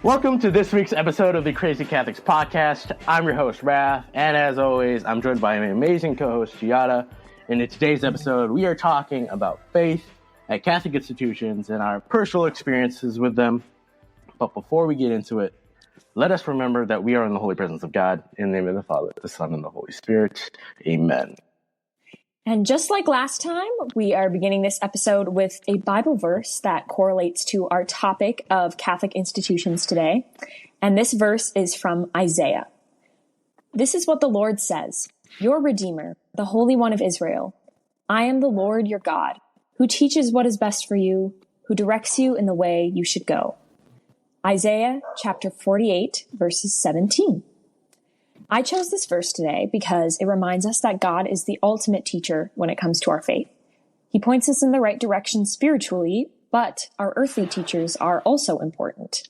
Welcome to this week's episode of the Crazy Catholics podcast. I'm your host, Raph, and as always, I'm joined by my amazing co-host, Giada. And in today's episode, we are talking about faith at Catholic institutions and our personal experiences with them. But before we get into it, let us remember that we are in the holy presence of God. In the name of the Father, the Son, and the Holy Spirit. Amen. And just like last time, we are beginning this episode with a Bible verse that correlates to our topic of Catholic institutions today. And this verse is from Isaiah. This is what the Lord says, your Redeemer, the Holy One of Israel. I am the Lord your God, who teaches what is best for you, who directs you in the way you should go. Isaiah chapter 48, verses 17. I chose this verse today because it reminds us that God is the ultimate teacher when it comes to our faith. He points us in the right direction spiritually, but our earthly teachers are also important.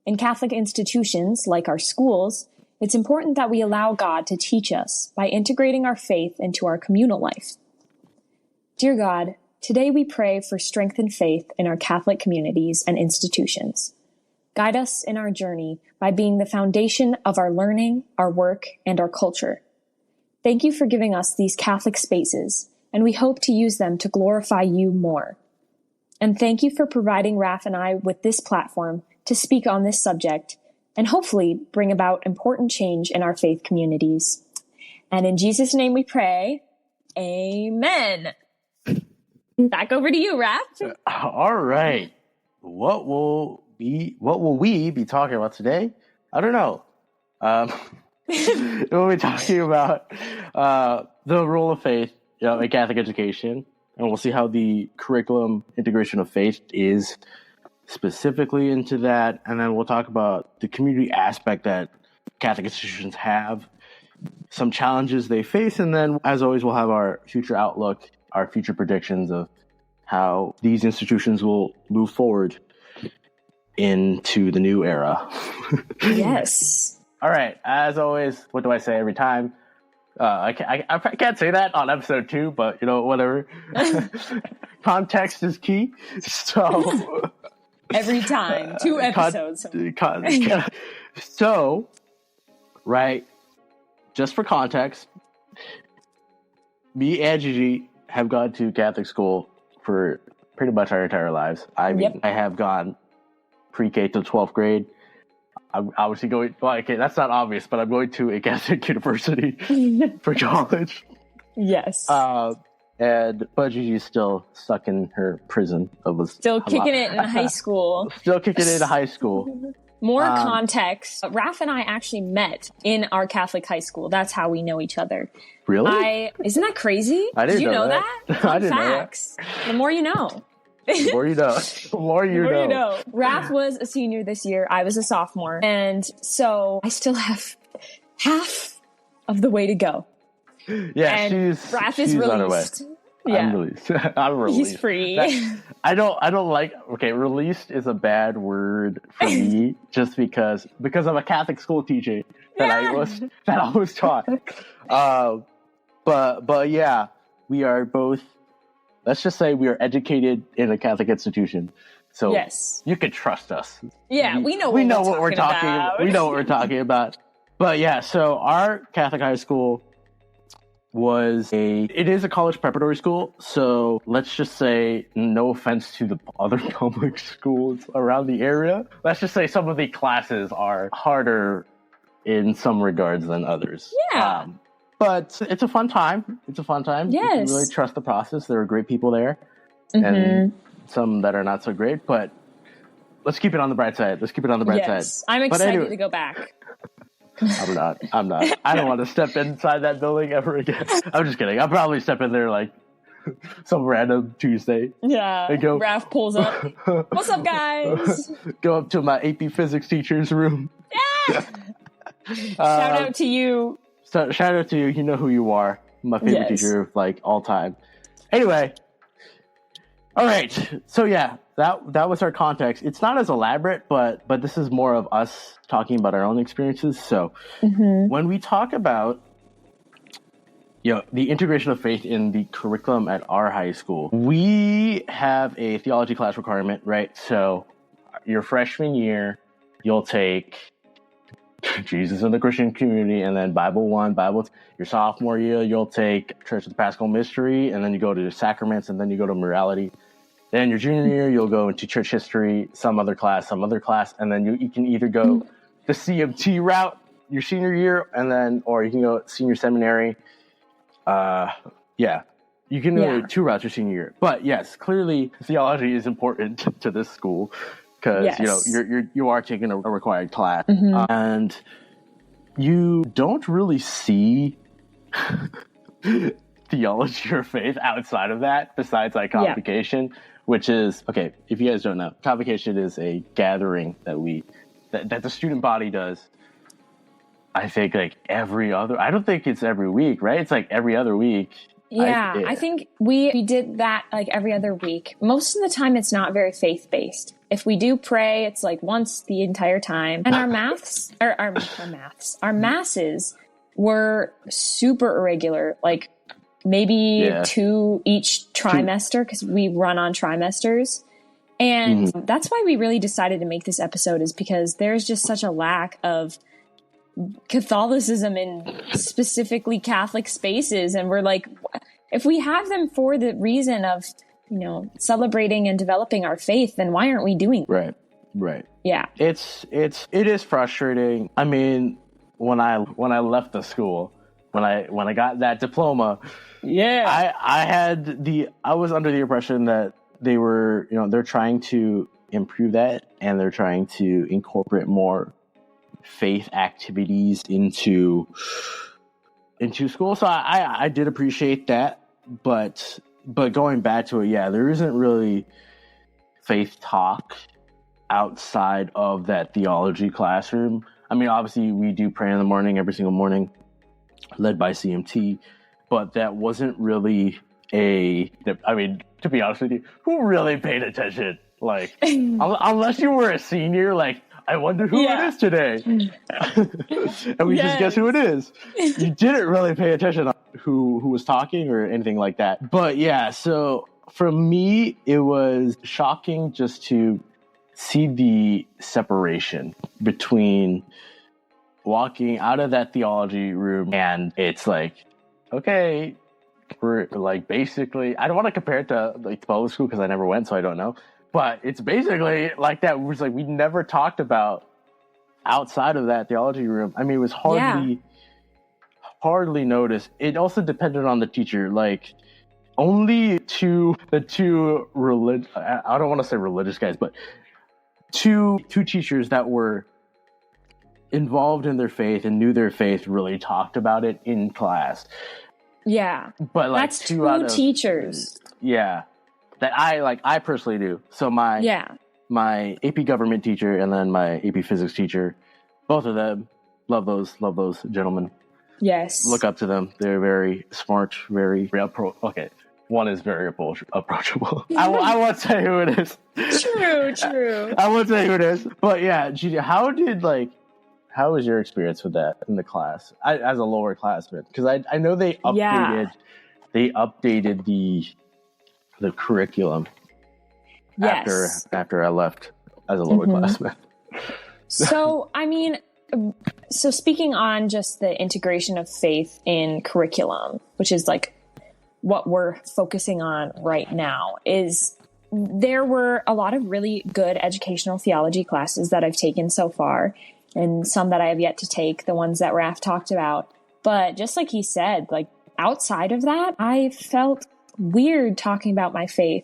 In Catholic institutions, like our schools, it's important that we allow God to teach us by integrating our faith into our communal life. Dear God, today we pray for strengthened faith in our Catholic communities and institutions. Guide us in our journey by being the foundation of our learning, our work, and our culture. Thank you for giving us these Catholic spaces, and we hope to use them to glorify you more. And thank you for providing Raph and I with this platform to speak on this subject and hopefully bring about important change in our faith communities. And in Jesus' name we pray, amen. Back over to you, Raph. All right. What will we be talking about today? I don't know. We'll be talking about the role of faith, in Catholic education, and we'll see how the curriculum integration of faith is specifically into that, and then we'll talk about the community aspect that Catholic institutions have, some challenges they face, and then, as always, we'll have our future outlook, our future predictions of how these institutions will move forward into the new era. Yes. All right. As always, what do I say every time? I can't say that on episode 2, but whatever. Context is key. So every time, 2 episodes. So, right. Just for context, me and Gigi have gone to Catholic school for pretty much our entire lives. I mean, I have gone pre-K to 12th grade. I'm obviously going, okay, that's not obvious, but I'm going to a Catholic university for college. Yes. But Gigi's still stuck in her prison. Still kicking it in high school. Still kicking it in high school. More context. Raph and I actually met in our Catholic high school. That's how we know each other. Really? Isn't that crazy? I didn't Did you know that. I didn't facts. Know that. The more you know. The more you know. The more you know. Raph was a senior this year. I was a sophomore. And so I still have half of the way to go. Yeah, and Raph is released. Yeah. I'm released. I'm released. He's free. I don't like, released is a bad word for me just because I'm a Catholic school teacher that I was taught. But yeah, we are both, let's just say we are educated in a Catholic institution. So yes. You can trust us. Yeah, we know what we're talking about. We know what we're talking about. But yeah, so our Catholic high school it is a college preparatory school. So let's just say, no offense to the other public schools around the area, let's just say some of the classes are harder in some regards than others. Yeah. But it's a fun time. Yes. You can really trust the process. There are great people there. Mm-hmm. And some that are not so great, but let's keep it on the bright side. Yes. I'm excited to go back. I'm not. I don't want to step inside that building ever again. I'm just kidding. I'll probably step in there like some random Tuesday. Yeah. And go, Raph pulls up. What's up, guys? Go up to my AP physics teacher's room. Yeah. Shout out to you. Shout out to you. You know who you are. My favorite teacher of all time. Anyway. All right. So yeah, that was our context. It's not as elaborate, but this is more of us talking about our own experiences. So when we talk about the integration of faith in the curriculum at our high school, we have a theology class requirement, right? So your freshman year, you'll take Jesus and the Christian Community, and then Bible 1, Bible 2. Your sophomore year, you'll take Church of the Paschal Mystery, and then you go to the Sacraments, and then you go to Morality. Then your junior year, you'll go into Church History, some other class, and then you can either go the CMT route your senior year, and then, or you can go senior seminary. You can go 2 routes your senior year. But yes, clearly theology is important to this school because you are taking a required class, and you don't really see theology or faith outside of that, besides like convocation, which is okay. If you guys don't know, convocation is a gathering that the student body does. I think like every other. I don't think it's every week, right? It's like every other week. Yeah, I think we did that like every other week. Most of the time, it's not very faith-based. If we do pray, it's like once the entire time. And our masses were super irregular, like maybe 2 each trimester, because we run on trimesters. And that's why we really decided to make this episode, is because there's just such a lack of Catholicism in specifically Catholic spaces, and we're like, if we have them for the reason of celebrating and developing our faith, then why aren't we doing that? Right. Yeah, it is frustrating. I mean, when I left the school, when I got that diploma, I was under the impression that they were they're trying to improve that, and they're trying to incorporate more faith activities into school. So I did appreciate that, but going back to it, there isn't really faith talk outside of that theology classroom. I mean, obviously we do pray in the morning, every single morning, led by CMT, but that wasn't really to be honest with you, who really paid attention? Like, unless you were a senior, like, I wonder who it is today. And we just guess who it is. You didn't really pay attention on who was talking or anything like that. But so for me, it was shocking just to see the separation between walking out of that theology room, and it's like, okay, we're like basically, I don't want to compare it to like public school because I never went, so I don't know. But it's basically like that. It was like we never talked about outside of that theology room. I mean, it was hardly noticed. It also depended on the teacher. Like, only the two I don't want to say religious guys, but two teachers that were involved in their faith and knew their faith really talked about it in class. Yeah, but like that's two teachers. Yeah. That I personally do. So my AP government teacher and then my AP physics teacher, both of them, love those gentlemen. Yes. Look up to them. They're very smart, very okay. One is very approachable. I won't say who it is. True. I won't say who it is. But yeah, Gigi, how was your experience with that in the class as a lower classman? Because I know they updated the curriculum after I left as a lower classman. So, I mean, speaking on just the integration of faith in curriculum, which is like what we're focusing on right now, is there were a lot of really good educational theology classes that I've taken so far, and some that I have yet to take, the ones that Raph talked about. But just like he said, like outside of that, I felt weird talking about my faith,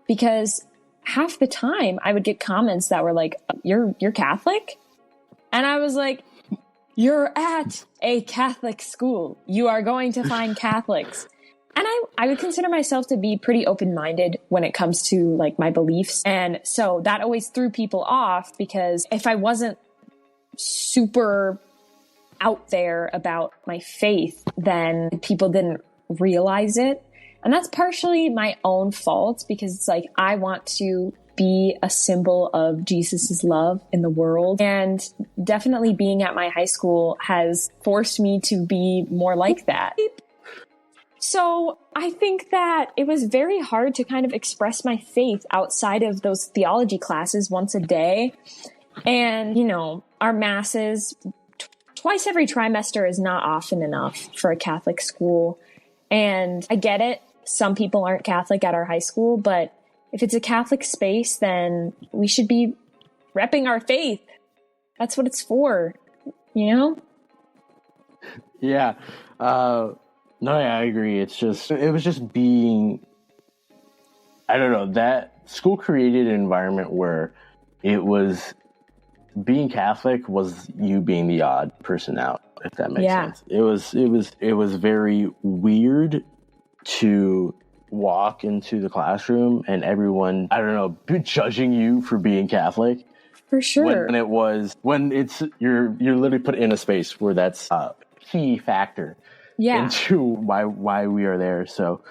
because half the time I would get comments that were like, you're Catholic? And I was like, you're at a Catholic school. You are going to find Catholics. And I would consider myself to be pretty open-minded when it comes to like my beliefs. And so that always threw people off, because if I wasn't super out there about my faith, then people didn't realize it. And that's partially my own fault, because it's like, I want to be a symbol of Jesus's love in the world. And definitely being at my high school has forced me to be more like that. So I think that it was very hard to kind of express my faith outside of those theology classes once a day. And, our masses twice every trimester is not often enough for a Catholic school. And I get it. Some people aren't Catholic at our high school, but if it's a Catholic space, then we should be repping our faith. That's what it's for, Yeah. No, yeah, I agree. It was just being, I don't know, that school created an environment where it was being Catholic was you being the odd person out, if that makes sense. It was very weird to walk into the classroom and everyone, I don't know, judging you for being Catholic. For sure. When you're literally put in a space where that's a key factor into why we are there. So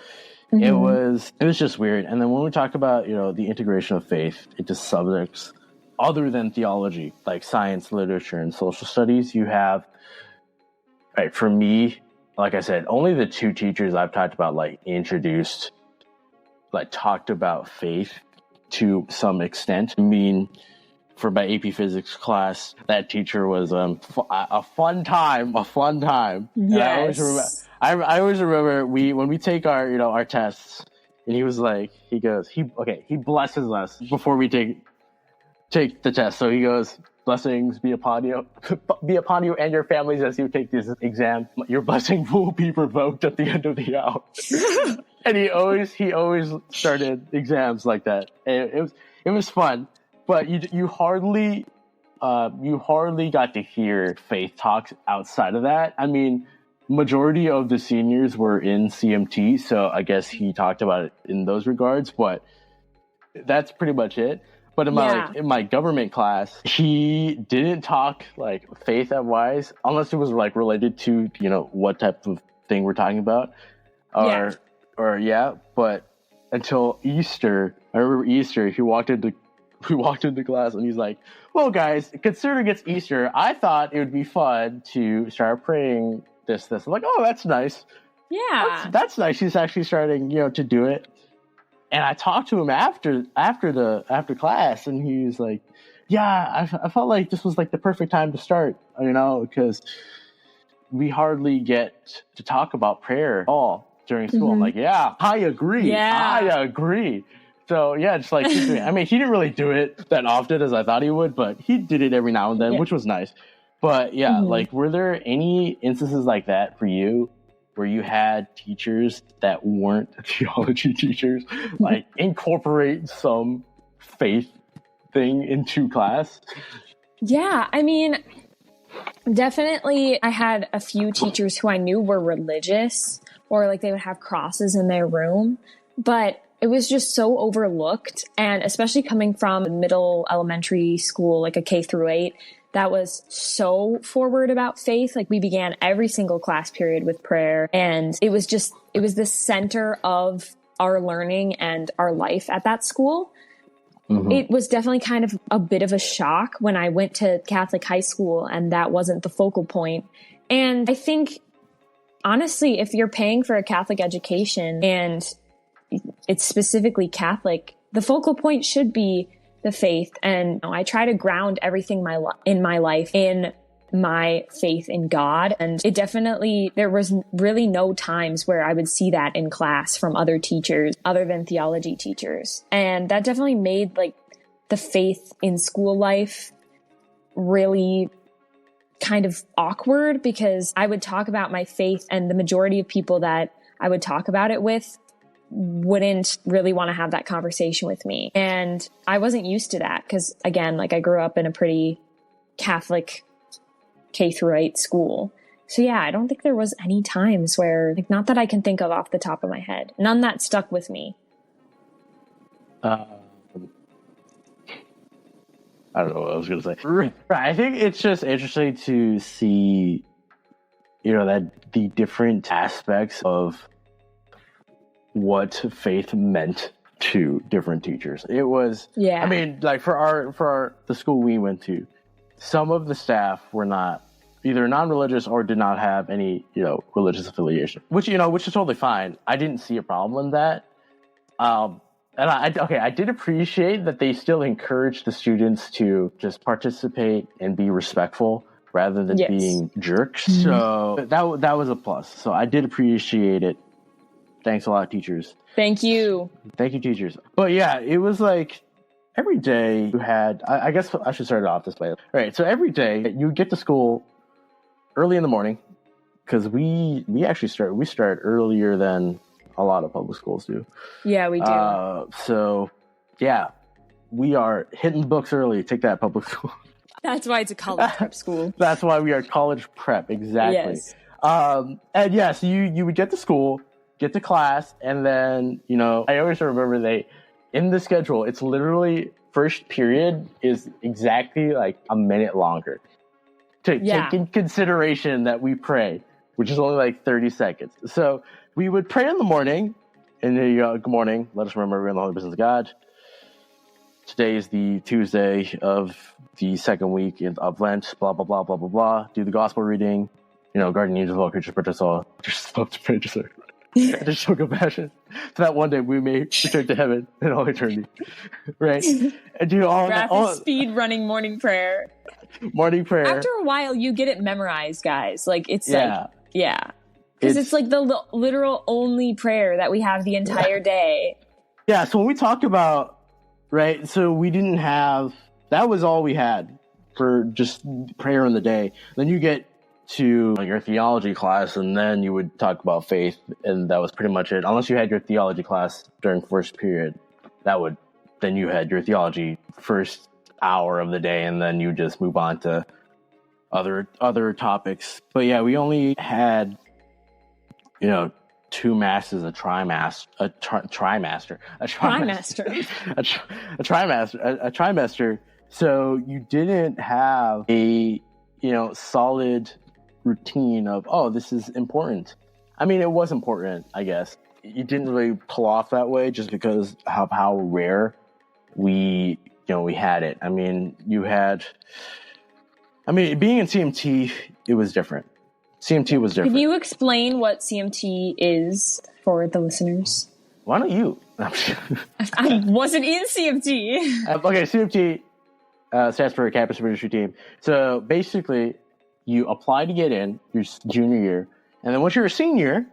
it was just weird. And then when we talk about, the integration of faith into subjects other than theology, like science, literature, and social studies, you have, right, for me, like I said, only the two teachers I've talked about, talked about faith to some extent. I mean, for my AP Physics class, that teacher was a fun time. Yes. I always remember when we take our tests, and he was like, he blesses us before we take the test. So he goes, blessings be upon you and your families as you take this exam. Your blessing will be revoked at the end of the hour. And he always started exams like that. And it was fun, but you hardly got to hear faith talks outside of that. I mean, majority of the seniors were in CMT, so I guess he talked about it in those regards, but that's pretty much it. But in my government class, he didn't talk faith at Wise unless it was related to what type of thing we're talking about, But until Easter, I remember Easter, we walked into class and he's like, "Well, guys, considering it's Easter, I thought it would be fun to start praying this." I'm like, "Oh, that's nice. Yeah, that's nice." He's actually starting to do it. And I talked to him after class, and he was like, "Yeah, I felt like this was the perfect time to start, because we hardly get to talk about prayer at all during school." I'm like, "Yeah, I agree. Yeah. I agree." So yeah, just keep doing it. I mean, he didn't really do it that often as I thought he would, but he did it every now and then, which was nice. But yeah, were there any instances like that for you, where you had teachers that weren't theology teachers, incorporate some faith thing into class? Yeah, I mean, definitely I had a few teachers who I knew were religious, or they would have crosses in their room, but it was just so overlooked. And especially coming from middle elementary school, a K through 8, that was so forward about faith. We began every single class period with prayer. And it was the center of our learning and our life at that school. It was definitely kind of a bit of a shock when I went to Catholic high school and that wasn't the focal point. And I think, honestly, if you're paying for a Catholic education and it's specifically Catholic, the focal point should be the faith. And I try to ground everything in my life in my faith in God. And there was really no times where I would see that in class from other teachers other than theology teachers. And that definitely made the faith in school life really kind of awkward, because I would talk about my faith and the majority of people that I would talk about it with wouldn't really want to have that conversation with me. And I wasn't used to that because, again, I grew up in a pretty Catholic K through 8 school. So yeah, I don't think there was any times where, not that I can think of off the top of my head, none that stuck with me. I don't know what I was going to say. I think it's just interesting to see, that the different aspects of what faith meant to different teachers. It was, I mean, for the school we went to, some of the staff were not either non-religious or did not have any, religious affiliation, which is totally fine. I didn't see a problem in that. And I did appreciate that they still encouraged the students to just participate and be respectful rather than being jerks. So that was a plus. So I did appreciate it. Thanks a lot, teachers. Thank you. Thank you, teachers. But yeah, it was like every day you had, I guess I should start it off this way. All right, so every day you get to school early in the morning, because we actually start earlier than a lot of public schools do. Yeah, we do. So yeah, we are hitting the books early. Take that, public school. That's why it's a college prep school. That's why we are college prep, exactly. Yes. And yes, you would get to school, get to class, and then, I always remember in the schedule, it's literally first period is exactly like a minute longer. Take in consideration that we pray, which is only like 30 seconds. So we would pray in the morning, and then good morning, let us remember we're in the holy business of God. Today is the Tuesday of the second week of Lent, blah, blah, blah, blah, blah, blah. Do the gospel reading, guardian angels of all creatures, protect us all. Just spoke to pray, to show compassion. So that one day we may return to heaven in all eternity. Right? And do all Raph that. Is speed running morning prayer. Morning prayer. After a while, you get it memorized, guys. Like, it's Because it's like the literal only prayer that we have the entire day. Yeah, so when we talk about, right, so we didn't have, that was all we had for just prayer in the day. Then you get to your theology class, and then you would talk about faith, and that was pretty much it. Unless you had your theology class during first period, then you had your theology first hour of the day, and then you just move on to other topics. But yeah, we only had, 2 masses, a trimester. So you didn't have a, solid routine of, this is important. I mean, it was important, I guess. You didn't really pull off that way just because of how rare we had it. I mean, being in CMT, it was different. CMT was different. Can you explain what CMT is for the listeners? Why don't you? I wasn't in CMT. Okay, CMT stands for Campus Ministry Team. So basically, you apply to get in your junior year, and then once you're a senior,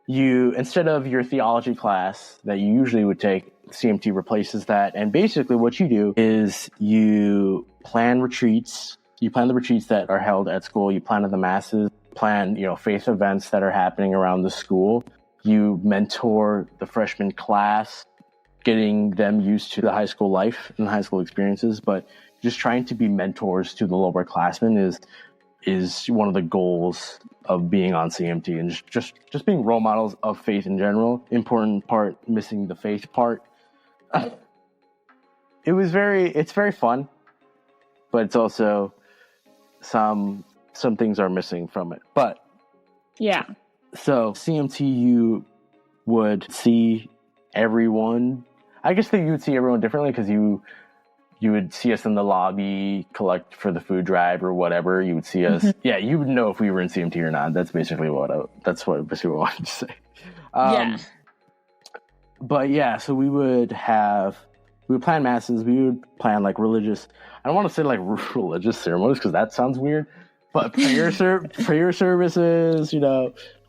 you, instead of your theology class that you usually would take, CMT replaces that. And basically what you do is you plan retreats. You plan the retreats that are held at school. You plan the masses, plan, faith events that are happening around the school. You mentor the freshman class, getting them used to the high school life and high school experiences. But just trying to be mentors to the lower classmen is one of the goals of being on CMT, and just being role models of faith in general. Important part, missing the faith part. It's very fun, but it's also some things are missing from it. But yeah. So CMT, you would see everyone. I guess that you would see everyone differently, because you would see us in the lobby, collect for the food drive or whatever. You would see us. Mm-hmm. Yeah, you would know if we were in CMT or not. That's basically what I wanted to say. Yeah. But yeah, so we would plan masses. We would plan like religious. I don't want to say like religious ceremonies because that sounds weird. But prayer services.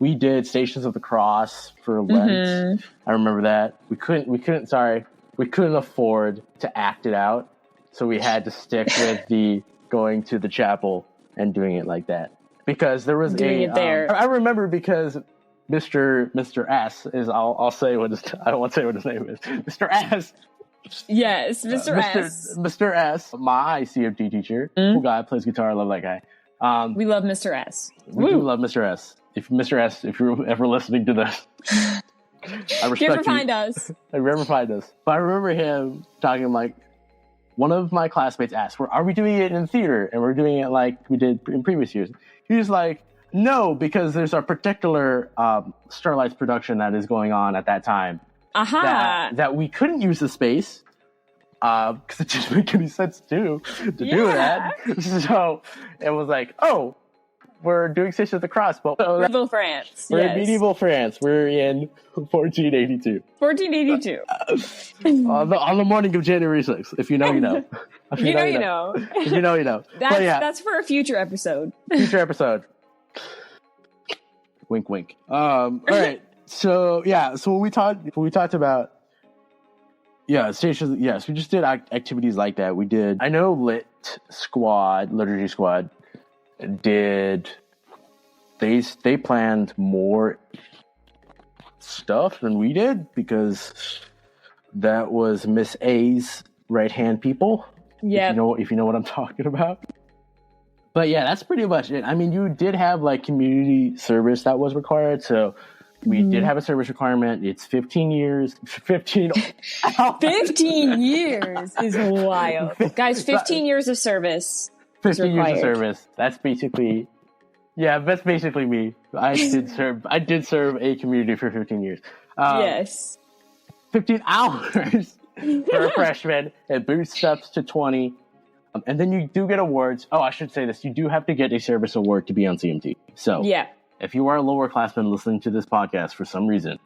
We did Stations of the Cross for Lent. Mm-hmm. I remember that. We couldn't afford to act it out. So we had to stick with the going to the chapel and doing it like that, because there was I remember because Mr. S is I'll say what his, I don't want to say what his name is. Mr. S. Yes, Mr. S. Mr. S. My CMT teacher, cool guy, plays guitar. I love that guy. We love Mr. S. We do love Mr. S. If you're ever listening to this, I respect you. If you ever find us. But I remember him talking like, one of my classmates asked, are we doing it in theater? And we're doing it like we did in previous years. He was like, no, because there's a particular Starlight's production that is going on at that time. That we couldn't use the space because it didn't make any sense to do that. So it was like, we're doing Stations of the Cross, but Medieval France. we're in medieval France. We're in 1482. 1482. On the morning of January 6th. If you know, you know. If you know. If you know, you know. That's for a future episode. Future episode. Wink, wink. All right. So when we talked about stations. Yes, we just did activities like that. We did. I know liturgy squad did. They planned more stuff than we did because that was Miss A's right hand people. Yeah, if you know what I'm talking about. But yeah, that's pretty much it. I mean, you did have like community service that was required, so we did have a service requirement. It's 15 years. 15 years is wild. Guys, 15 years of service. 15 years of service. That's basically me. I did serve a community for 15 years. Yes. 15 hours for a freshman. It boosts up to 20. And then you do get awards. Oh, I should say this. You do have to get a service award to be on CMT. So yeah. If you are a lower classman listening to this podcast for some reason,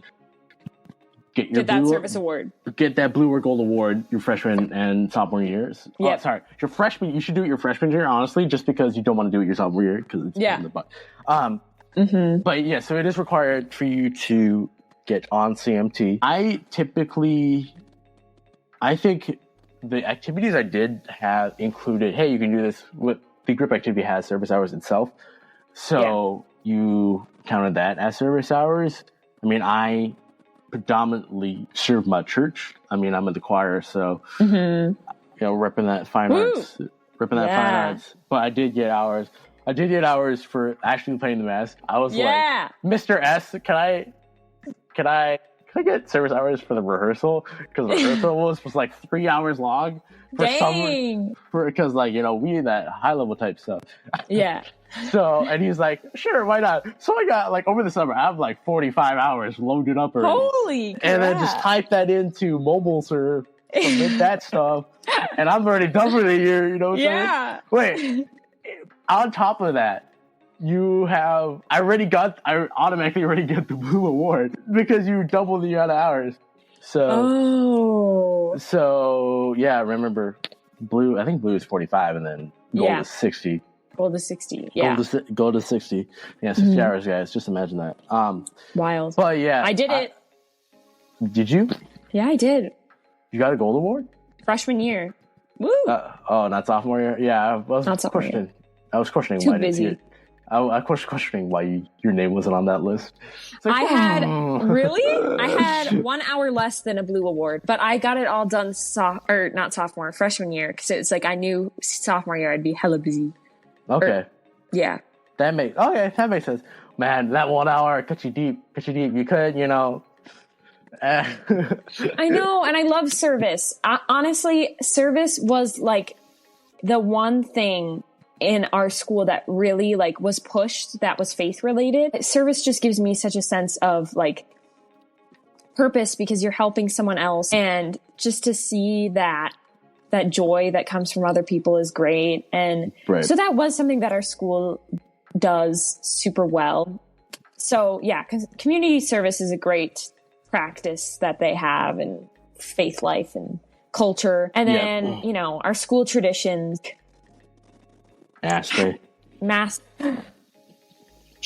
get that service award. Get that blue or gold award your freshman and sophomore years. Yeah. Oh, sorry. Your freshman, you should do it your freshman year, honestly, just because you don't want to do it your sophomore year because it's in the butt. But yeah, so it is required for you to get on CMT. I think the activities I did have included, hey, you can do this. With the group activity has service hours itself. So you counted that as service hours. I mean, I predominantly serve my church. I mean, I'm in the choir, so repping that fine arts, fine arts. But I did get hours. I did get hours for actually playing the mass. I was like, Mr. S, can I get service hours for the rehearsal? Because the rehearsal was like 3 hours long. Because we need that high level type stuff. Yeah. So, and he's like, sure, why not? So I got over the summer, I have 45 hours loaded up already. Holy crap. And then just type that into mobile serve, submit that stuff, and I'm already done for the year, you know what I'm saying? Wait, on top of that, I automatically already get the blue award because you double the amount of hours. So yeah, remember blue, I think blue is 45 and then gold is 60. Gold is 60. Yeah. Gold is 60. Yeah, 60 hours, guys. Just imagine that. Wild. But yeah. I did it. Did you? Yeah, I did. You got a gold award? Freshman year. Woo! Not sophomore year? Yeah, I was questioning. I was questioning Too why busy. I was questioning why your name wasn't on that list. I had 1 hour less than a blue award, but I got it all done freshman year because it's I knew sophomore year I'd be hella busy. Okay. Yeah. That makes sense. Man, that 1 hour cut you deep. You could, I know, and I love service. Honestly, service was the one thing in our school that really was pushed that was faith related. Service just gives me such a sense of purpose because you're helping someone else, and just to see that joy that comes from other people is great. And so that was something that our school does super well. So yeah, community service is a great practice that they have, and faith life and culture. And then, our school traditions. Mass.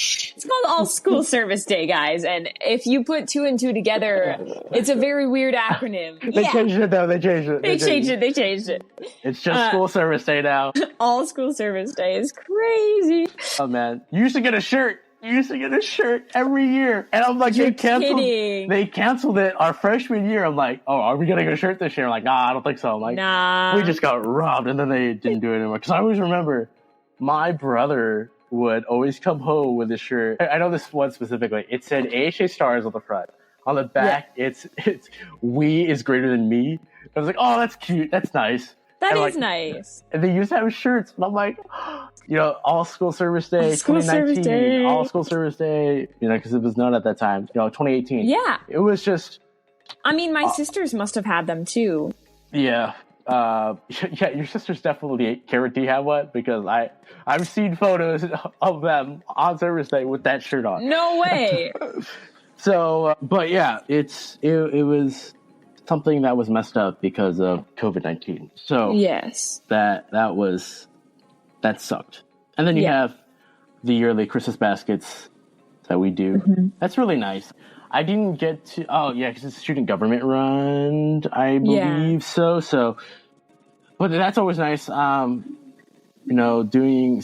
It's called All School Service Day, guys. And if you put 2 and 2 together, it's a very weird acronym. They changed it, though. They changed it. It's just School Service Day now. All School Service Day is crazy. Oh, man. You used to get a shirt. Every year. And I'm like, they canceled it our freshman year. I'm like, oh, are we getting a shirt this year? I'm like, nah, I don't think so. I'm like, nah. We just got robbed. And then they didn't do it anymore. Because I always remember my brother would always come home with a shirt. I know this one specifically. It said AHA stars on the front. On the back, it's we is greater than me. I was like, oh, that's cute. That's nice. That is nice. And they used to have shirts. And I'm like, All School Service Day, 2019. All School Service Day, because it was known at that time. 2018. Yeah. It was just. I mean, my sisters must have had them too. Yeah. yeah, your sisters definitely guarantee have one because I've seen photos of them on service day with that shirt on. No way. So, but yeah, it was something that was messed up because of COVID-19. So Yes. that sucked. And then you have the yearly Christmas baskets that we do. Mm-hmm. That's really nice. I didn't get to, because it's student government run, I believe so. But that's always nice.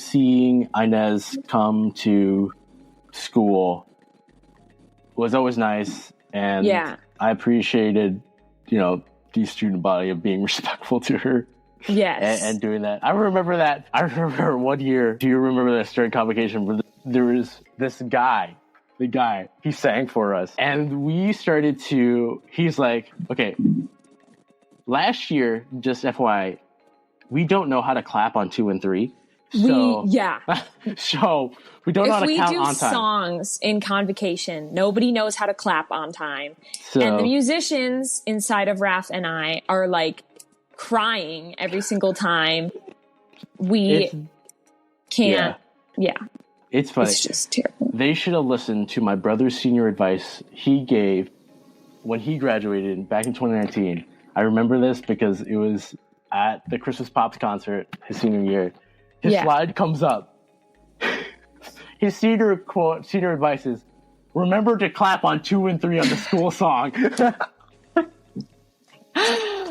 Seeing Inez come to school was always nice. And I appreciated, the student body of being respectful to her. Yes. And doing that. I remember that. I remember one year, do you remember that during convocation where there was this guy, he sang for us. And we started he's like, okay, last year, just FYI, we don't know how to clap on 2 and 3. So, so we don't know how to count on time. If we do songs in convocation, nobody knows how to clap on time. So, and the musicians inside of Raph and I are like crying every single time. We can't. Yeah. It's funny. It's just terrible. They should have listened to my brother's senior advice he gave when he graduated back in 2019. I remember this because it was at the Christmas Pops concert his senior year. His slide comes up. His senior advice is, remember to clap on 2 and 3 on the school song.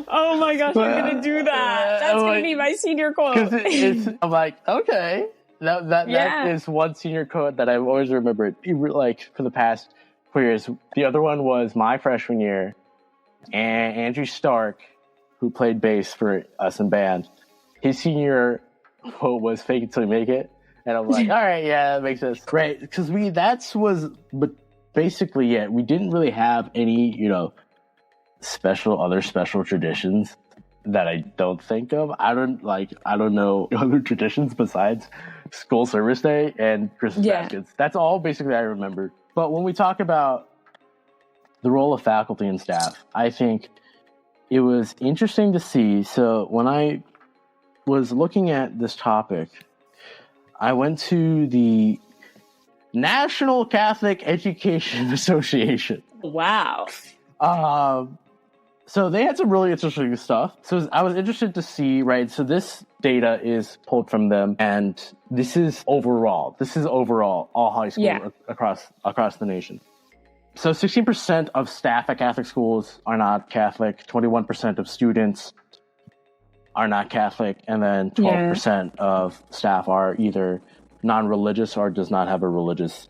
Oh my gosh, I'm going to do that. That's going to be my senior quote. I'm like, okay. That is one senior quote that I've always remembered, like, for the past 4 years. The other one was my freshman year, and Andrew Stark, who played bass for us in band, his senior quote was "fake it till you make it," and I'm like, all right, yeah, that makes sense, right? Because but basically, we didn't really have any, other special traditions that I don't think of. I don't know other traditions besides school service day and Christmas baskets. That's all basically I remember. But when we talk about the role of faculty and staff, I think it was interesting to see. So when I was looking at this topic, I went to the National Catholic Education Association. Wow. So they had some really interesting stuff. So I was interested to see, right? So this data is pulled from them, and this is overall all high school across the nation. So 16% of staff at Catholic schools are not Catholic, 21% of students are not Catholic, and then 12% of staff are either non-religious or does not have a religious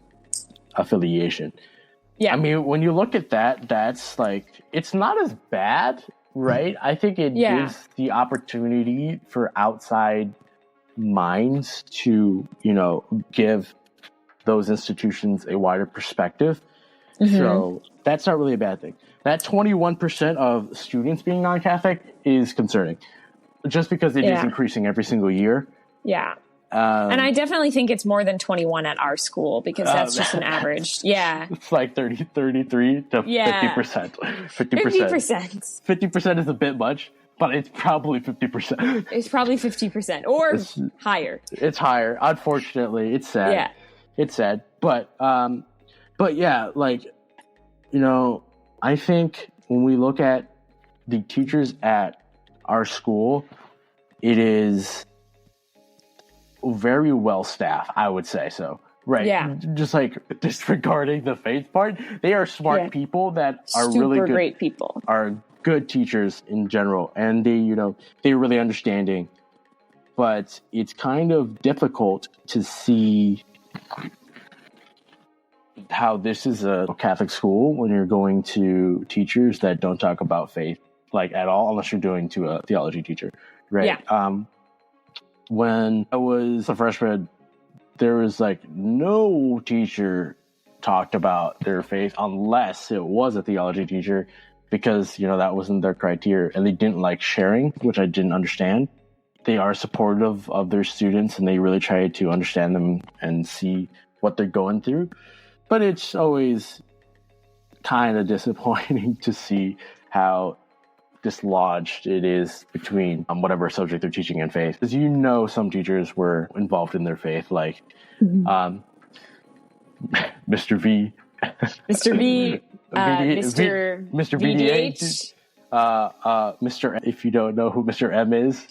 affiliation. Yeah. I mean, when you look at that, that's like, it's not as bad, right? I think it gives the opportunity for outside minds to, give those institutions a wider perspective. Mm-hmm. So that's not really a bad thing. That 21% of students being non-Catholic is concerning, just because it is increasing every single year. Yeah. And I definitely think it's more than 21 at our school because that's just an average. Yeah. It's like 33 to 50%. 50%. 50% is a bit much, but it's probably 50%. It's probably 50% or higher. It's higher. Unfortunately, it's sad. Yeah. It's sad. But yeah, like, I think when we look at the teachers at our school, it is very well staffed, I would say so. Right. Yeah. Just like disregarding the faith part, they are smart people that are really good, great people, are good teachers in general. And they're really understanding, but it's kind of difficult to see how this is a Catholic school when you're going to teachers that don't talk about faith like at all, unless you're doing to a theology teacher. Right. Yeah. When I was a freshman, there was like no teacher talked about their faith unless it was a theology teacher, because, that wasn't their criteria, and they didn't like sharing, which I didn't understand. They are supportive of their students and they really try to understand them and see what they're going through. But it's always kind of disappointing to see how dislodged it is between whatever subject they're teaching in faith. Because some teachers were involved in their faith, like Mr. V. Mr. V, Mr. VDH. Mr. If you don't know who Mr. M is,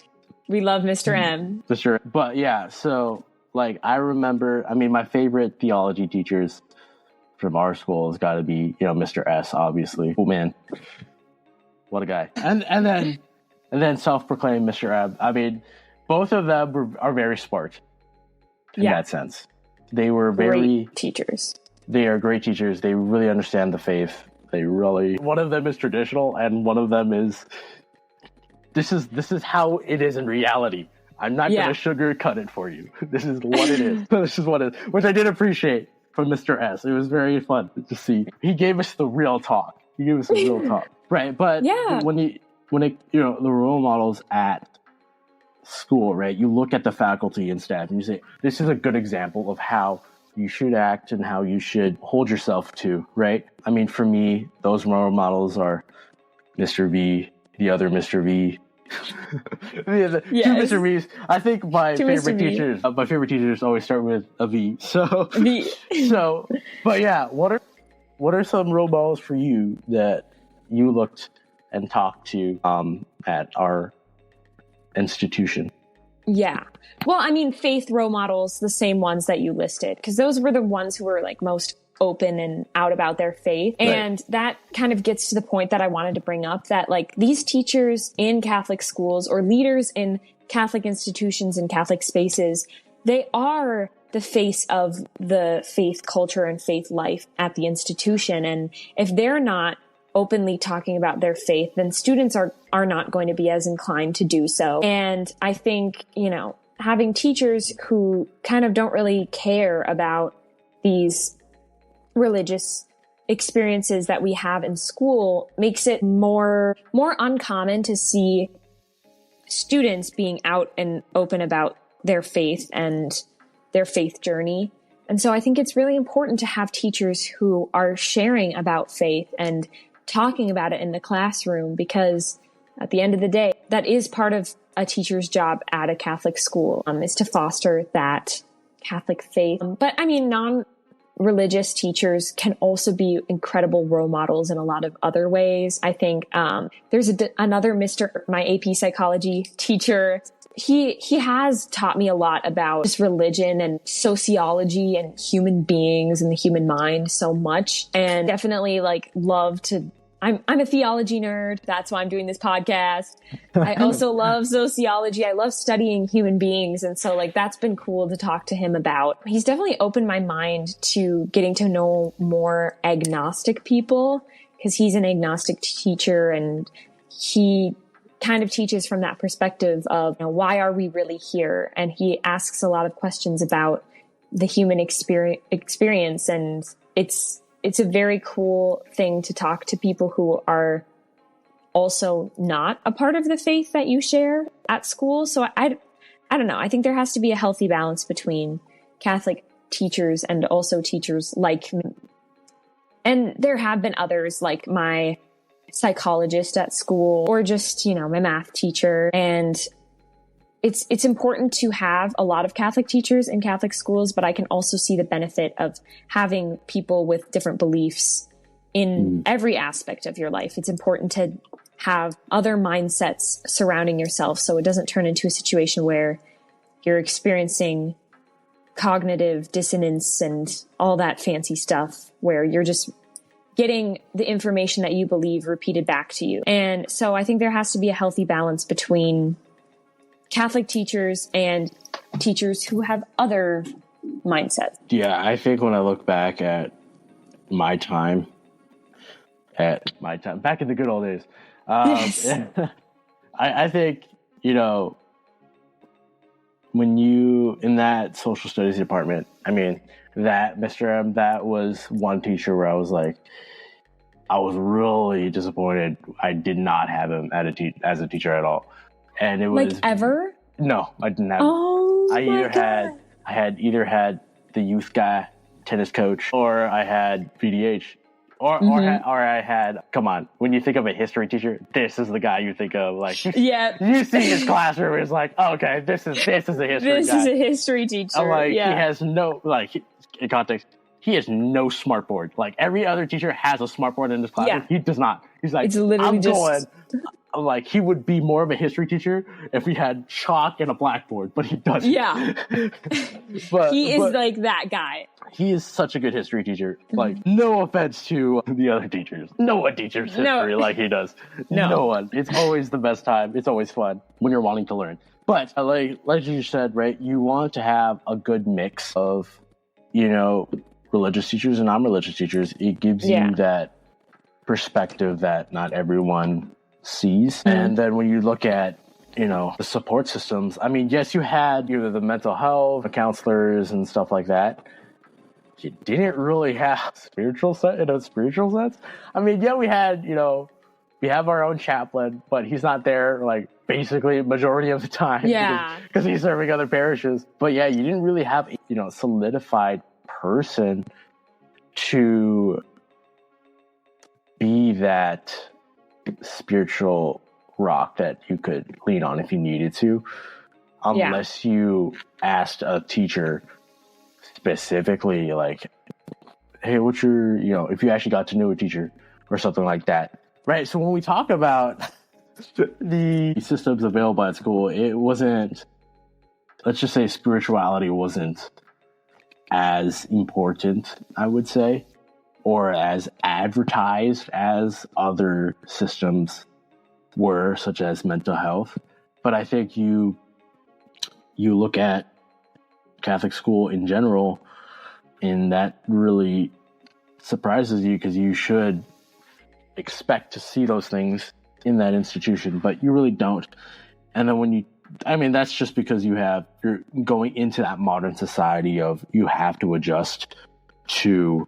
We love Mr. M. But yeah, so like I remember, my favorite theology teachers from our school has got to be, Mr. S, obviously. Oh man, what a guy! And then self-proclaimed Mr. M. Both of them are very smart in that sense. They were great teachers. They are great teachers. They really understand the faith. One of them is traditional, and one of them is this is how it is in reality. I'm not going to sugarcoat it for you. This is what it is. This is what it is, which I did appreciate from Mr. S. It was very fun to see. He gave us the real talk. Right? But when the role models at school, right? You look at the faculty and staff, and you say, this is a good example of how you should act and how you should hold yourself to, right? For me, those role models are Mr. V, the other Mr. V. Two Mr. V's. I think my favorite teachers always start with a V. So, but yeah, what are some role models for you that you looked and talked to at our institution? Yeah. Well, faith role models, the same ones that you listed, because those were the ones who were like most open and out about their faith. Right. And that kind of gets to the point that I wanted to bring up, that like these teachers in Catholic schools or leaders in Catholic institutions and Catholic spaces, they are the face of the faith culture and faith life at the institution. And if they're not openly talking about their faith, then students are not going to be as inclined to do so. And I think, having teachers who kind of don't really care about these religious experiences that we have in school makes it more uncommon to see students being out and open about their faith and their faith journey. And so I think it's really important to have teachers who are sharing about faith and talking about it in the classroom, because at the end of the day, that is part of a teacher's job at a Catholic school, is to foster that Catholic faith. But non-religious teachers can also be incredible role models in a lot of other ways. I think there's another my AP psychology teacher. He has taught me a lot about just religion and sociology and human beings and the human mind so much. And definitely I'm a theology nerd. That's why I'm doing this podcast. I also love sociology. I love studying human beings. And so that's been cool to talk to him about. He's definitely opened my mind to getting to know more agnostic people, because he's an agnostic teacher and he kind of teaches from that perspective of, why are we really here? And he asks a lot of questions about the human experience. And it's a very cool thing to talk to people who are also not a part of the faith that you share at school. So I don't know. I think there has to be a healthy balance between Catholic teachers and also teachers like me. And there have been others, like my psychologist at school, or just, my math teacher. And it's important to have a lot of Catholic teachers in Catholic schools, but I can also see the benefit of having people with different beliefs in every aspect of your life. It's important to have other mindsets surrounding yourself, so it doesn't turn into a situation where you're experiencing cognitive dissonance and all that fancy stuff, where you're just getting the information that you believe repeated back to you. And so I think there has to be a healthy balance between Catholic teachers and teachers who have other mindsets. Yeah, I think when I look back at my time, back in the good old days, I think, when you, in that social studies department, that Mr. M, that was one teacher where I was like, I was really disappointed I did not have him as a teacher at all. And it was ever? No, I didn't have. Oh, I had either had the youth guy, tennis coach, or I had VDH. Or I had, come on, when you think of a history teacher, this is the guy you think of. Like, you see his classroom, it's like, oh, okay, this is a history guy. This is a history teacher. And like, he has no, like, in context, he has no smartboard. Like, every other teacher has a smartboard in his classroom. Yeah. He does not. He's like, it's literally like, he would be more of a history teacher if we had chalk and a blackboard, but he doesn't. Yeah. But he is like that guy. He is such a good history teacher. Like, no offense to the other teachers. No one teaches history like he does. No one. It's always the best time. It's always fun when you're wanting to learn. But like you said, right, you want to have a good mix of, religious teachers and non-religious teachers. It gives you that perspective that not everyone sees. And then when you look at, the support systems, I mean, yes, you had the mental health, the counselors and stuff like that. You didn't really have spiritual sense. I mean, yeah, we had, we have our own chaplain, but he's not there like basically majority of the time. Yeah. Because he's serving other parishes. But yeah, you didn't really have, solidified person to be that spiritual rock that you could lean on if you needed to, unless you asked a teacher specifically, like, hey, what's your, if you actually got to know a teacher or something like that, right? So when we talk about the systems available at school, it wasn't, let's just say spirituality wasn't as important, I would say, or as advertised as other systems were, such as mental health. But I think you look at Catholic school in general, and that really surprises you because you should expect to see those things in that institution, but you really don't. And then that's just because you're going into that modern society of you have to adjust to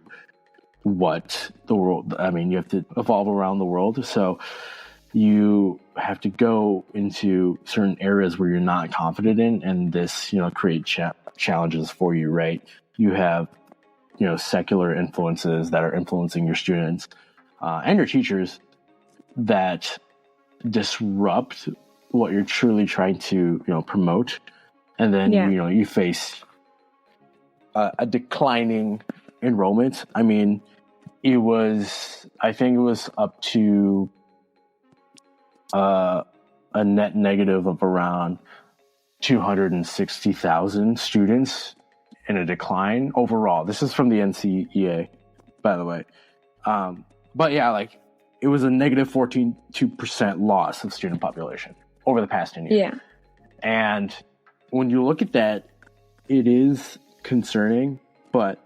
what the world, you have to evolve around the world. So you have to go into certain areas where you're not confident in, and this, create challenges for you, right? You have, secular influences that are influencing your students and your teachers that disrupt what you're truly trying to, promote. And then, you face a declining enrollment. I think it was up to a net negative of around 260,000 students in a decline overall. This is from the NCEA, by the way. But yeah, it was a negative 14.2% loss of student population over the past 10 years. Yeah. And when you look at that, it is concerning, but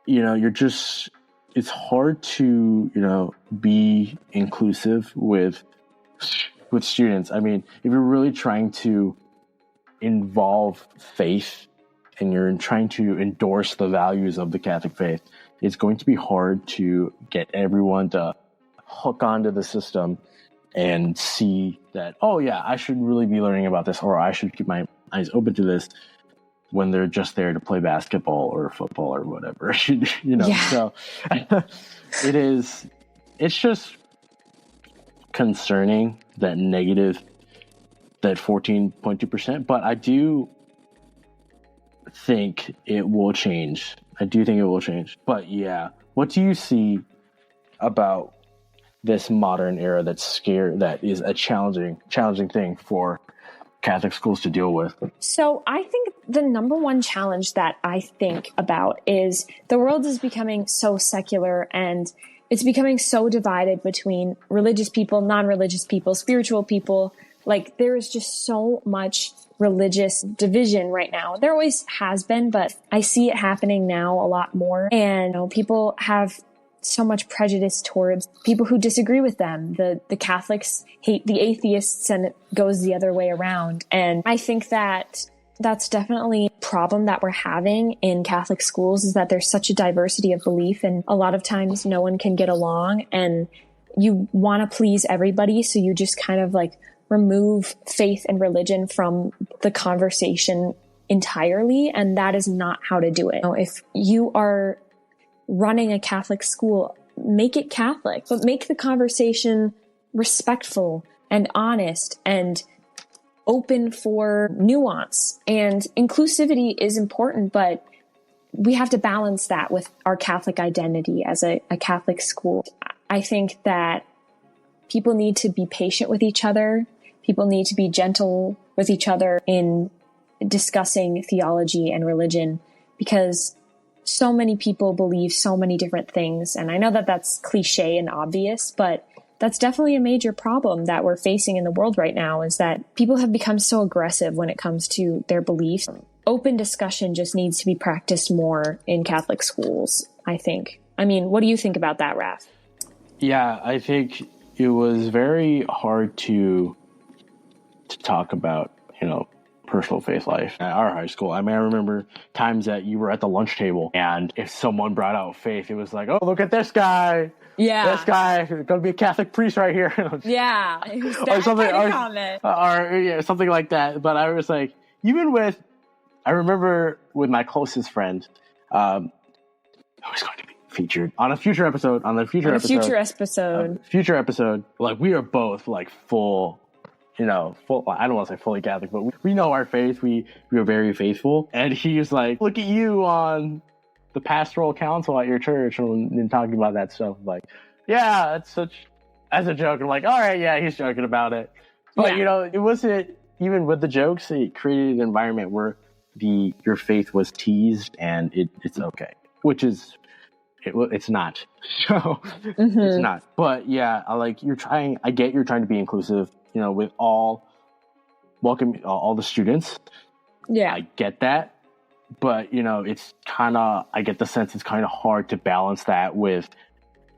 it's hard to, be inclusive with students. If you're really trying to involve faith and you're trying to endorse the values of the Catholic faith, it's going to be hard to get everyone to hook onto the system and see that, oh yeah, I should really be learning about this, or I should keep my eyes open to this, when they're just there to play basketball or football or whatever. So it's just concerning that 14.2%, but I do think it will change. But yeah, what do you see about this modern era that is a challenging thing for Catholic schools to deal with? So I think the number one challenge that I think about is the world is becoming so secular, and it's becoming so divided between religious people, non-religious people, spiritual people. Like, there is just so much religious division right now. There always has been, but I see it happening now a lot more. And people have so much prejudice towards people who disagree with them. The Catholics hate the atheists, and it goes the other way around. And I think that that's definitely a problem that we're having in Catholic schools, is that there's such a diversity of belief, and a lot of times no one can get along, and you want to please everybody. So you just kind of remove faith and religion from the conversation entirely. And that is not how to do it. If you are running a Catholic school, make it Catholic, but make the conversation respectful and honest and open for nuance. And inclusivity is important, but we have to balance that with our Catholic identity as a Catholic school. I think that people need to be patient with each other. People need to be gentle with each other in discussing theology and religion, because so many people believe so many different things. And I know that that's cliche and obvious, but that's definitely a major problem that we're facing in the world right now, is that people have become so aggressive when it comes to their beliefs. Open discussion just needs to be practiced more in Catholic schools, I think. I mean, what do you think about that, Raph? Yeah, I think it was very hard to talk about, personal faith life at our high school. I mean, I remember times that you were at the lunch table, and if someone brought out faith, it was like, oh, look at this guy. Yeah. This guy going to be a Catholic priest right here. Yeah. It was that or something, kind of comment. Or something like that. But I was like, I remember with my closest friend, who was going to be featured on a future episode, future episode, like we are both like full, I don't want to say fully Catholic, but we know our faith. We are very faithful. And he was like, look at you on the pastoral council at your church and talking about that stuff. Like, yeah, as a joke. I'm like, all right, yeah, he's joking about it. But, it wasn't, even with the jokes, it created an environment where your faith was teased, and it's okay, which is, it's not. So it's not. But yeah, I get you're trying to be inclusive, with welcome all the students. Yeah. I get that. But, it's I get the sense it's kind of hard to balance that with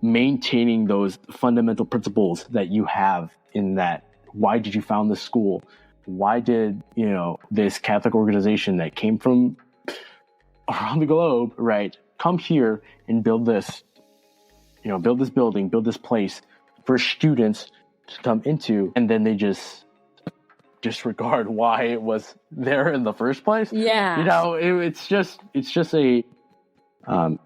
maintaining those fundamental principles that you have in that. Why did you found this school? Why did, this Catholic organization that came from around the globe, right, come here and build this, build this building, build this place for students to come into, and then they just disregard why it was there in the first place. Yeah. It's just a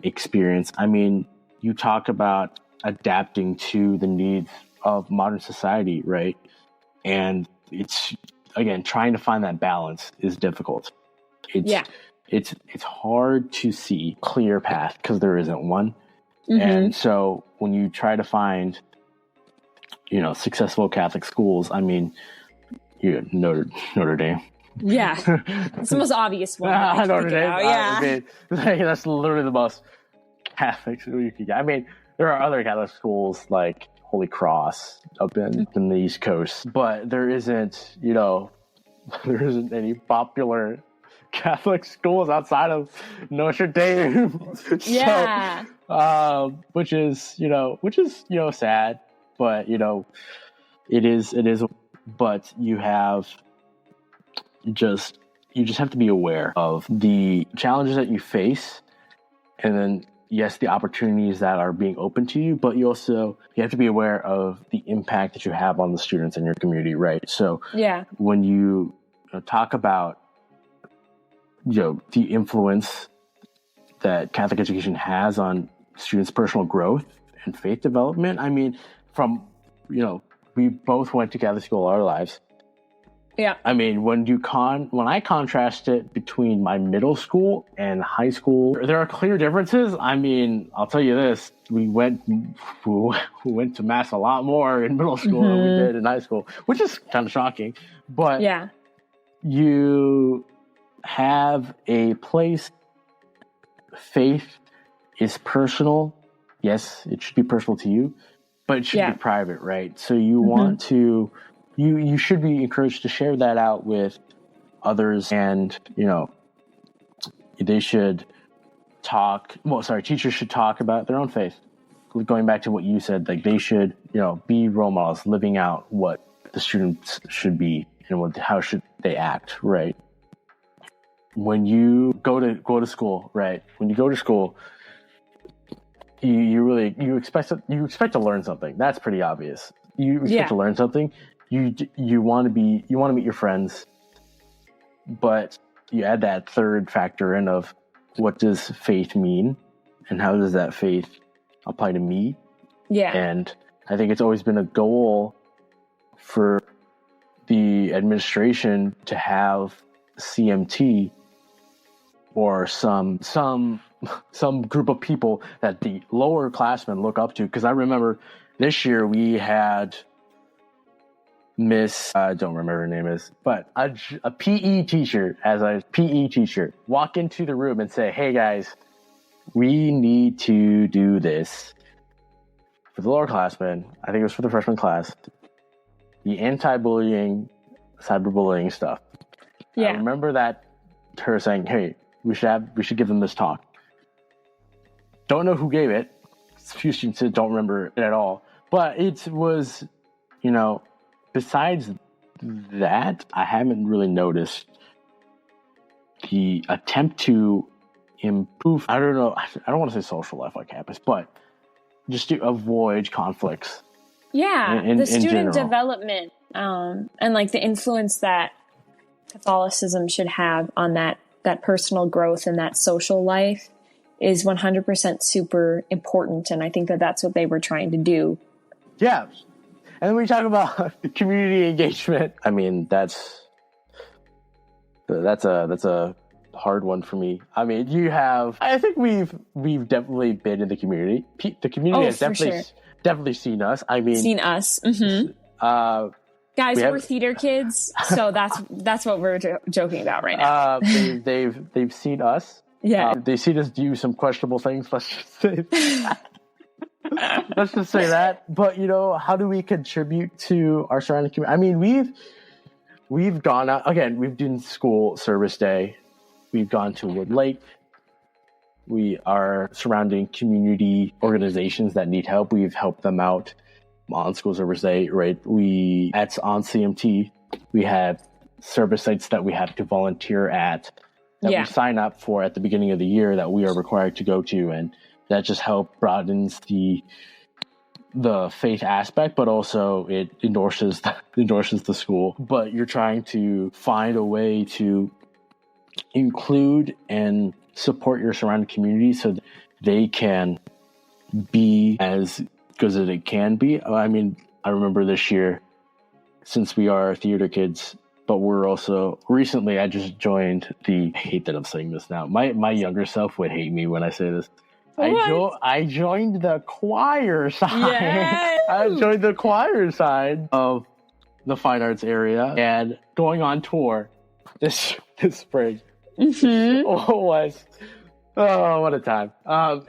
experience. I mean, you talk about adapting to the needs of modern society, right? And it's, again, trying to find that balance is difficult. It's hard to see clear path because there isn't one. And so when you try to find, successful Catholic schools, I mean, Notre Dame. Yeah. It's the most obvious one. Notre Dame. Yeah. I mean, that's literally the most Catholic school you could get. I mean, there are other Catholic schools like Holy Cross up in the East Coast, but there isn't any popular Catholic schools outside of Notre Dame. Yeah. So, which is sad, but it is, but you just have to be aware of the challenges that you face, and then yes, the opportunities that are being open to you, but you have to be aware of the impact that you have on the students in your community, right? So when you talk about the influence that Catholic education has on students' personal growth and faith development, I mean, we both went to Catholic school all our lives. Yeah. I mean, when I contrast it between my middle school and high school, there are clear differences. I mean, I'll tell you this: we went to mass a lot more in middle school than we did in high school, which is kind of shocking. But you have a place. Faith is personal. Yes, it should be personal to you, but it should be private, right? So you want to. You should be encouraged to share that out with others, and they should teachers should talk about their own faith. Going back to what you said, like they should be role models, living out what the students should be and how should they act, right? When you go to school, right? When you go to school, you expect to learn something. That's pretty obvious. You expect to learn something. You want to meet your friends, but you add that third factor in of what does faith mean, and how does that faith apply to me? Yeah. And I think it's always been a goal for the administration to have CMT or some group of people that the lower classmen look up to. Because I remember this year we had Miss, I don't remember her name is, but a PE teacher, walk into the room and say, "Hey guys, we need to do this for the lower classmen." I think it was for the freshman class. The anti-bullying, cyberbullying stuff. Yeah. I remember that her saying, "Hey, we should give them this talk." Don't know who gave it. A few students don't remember it at all. But it was, besides that, I haven't really noticed the attempt to improve. I don't know. I don't want to say social life on campus, but just to avoid conflicts. Yeah, in the student general. development and like the influence that Catholicism should have on that personal growth and that social life is 100% super important. And I think that that's what they were trying to do. Yeah. And then we talk about community engagement. I mean, that's a hard one for me. I mean, I think we've definitely been in the community. The community has definitely seen us. I mean, seen us. Mm-hmm. Guys, we're theater kids, so that's what we're joking about right now. They've seen us. Yeah, they've seen us do some questionable things. Let's just say let's just say that. But how do we contribute to our surrounding community? I mean, we've gone out again. We've done school service day. We've gone to Wood Lake. We are surrounding community organizations that need help. We've helped them out on school service day, right? On CMT, we have service sites that we have to volunteer at that we sign up for at the beginning of the year that we are required to go to, and that just broadens the faith aspect, but also it endorses the school. But you're trying to find a way to include and support your surrounding community so that they can be as good as it can be. I mean, I remember this year, since we are theater kids, but we're also recently I just joined I hate that I'm saying this now. My younger self would hate me when I say this. I joined the choir side. Yes. I joined the choir side of the fine arts area and going on tour this spring. Mm-hmm. Oh, what a time.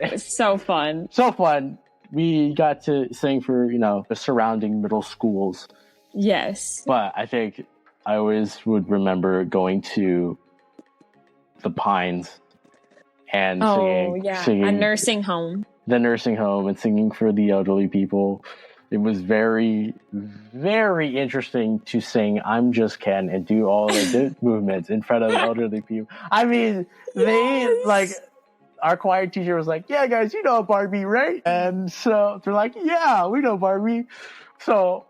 It's so fun. So fun. We got to sing for, the surrounding middle schools. Yes. But I think I always would remember going to the Pines and singing a nursing home. The nursing home and singing for the elderly people. It was very, very interesting to sing "I'm Just Ken" and do all the movements in front of elderly people. I mean, our choir teacher was like, "Yeah, guys, you know Barbie, right?" And so they're like, "Yeah, we know Barbie." So,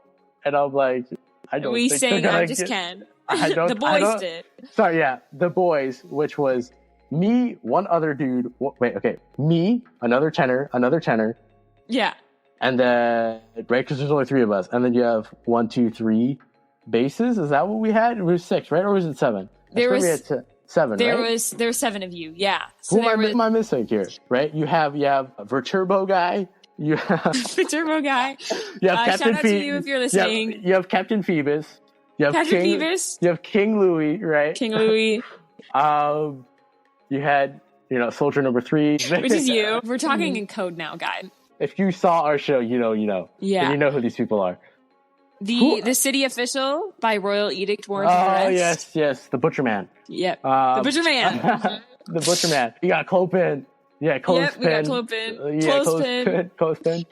and I'm like, I don't. We think sang they're gonna "I'm Just Ken." The boys did. Sorry, yeah, the boys, which was me, one other dude. Me, another tenor. Yeah. And then, right, because there's only three of us, and then you have 1, 2, 3 basses. Is that what we had? It was 6, right, or was it 7? There was 7. There right? was 7 of you. Yeah. So who am I missing here? Right, you have a Verturbo guy. You have the turbo guy. You have Captain shout out to you if you're listening. You have Captain Phoebus. You have Captain Phoebus. You have King Louis, right? King Louis. You had Soldier Number 3, which is you. We're talking in code now, guys. If you saw our show, you know. Yeah. And you know who these people are. The City Official by Royal Edict Warrant of Arrest. Yes. The Butcher Man. Yep. The Butcher Man. The Butcher Man. You got Clothespin. Yeah, Clothespin. Yep, we got Clothespin. Clothespin.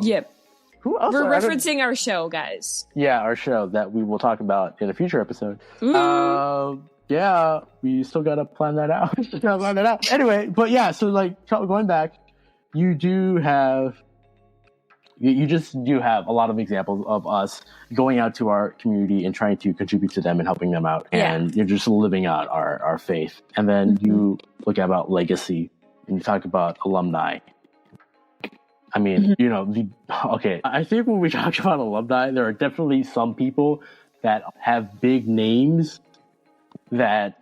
Yep. Who else? We're referencing our show, guys. Yeah, our show that we will talk about in a future episode. Ooh. Yeah, we still gotta plan that out. Anyway, but yeah, so going back, you just do have a lot of examples of us going out to our community and trying to contribute to them and helping them out. And you're just living out our faith. And then you look about legacy. and you talk about alumni. I mean, I think when we talk about alumni, there are definitely some people that have big names that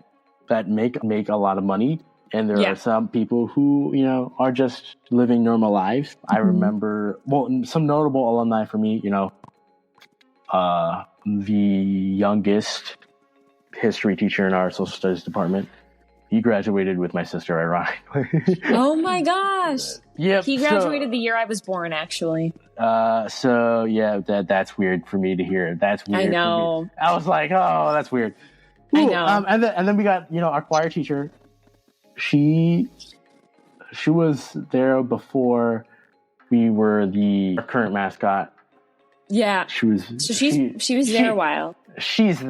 make a lot of money. And there are some people who, are just living normal lives. I remember, some notable alumni for me, the youngest history teacher in our social studies department. He graduated with my sister, ironically. Oh my gosh. Yep. He graduated the year I was born, actually. That's weird for me to hear. That's weird. I know. For me. I was like, oh, that's weird. Ooh, I know. And then we got, our choir teacher. She was there before we were the current mascot. Yeah. She was there a while. She's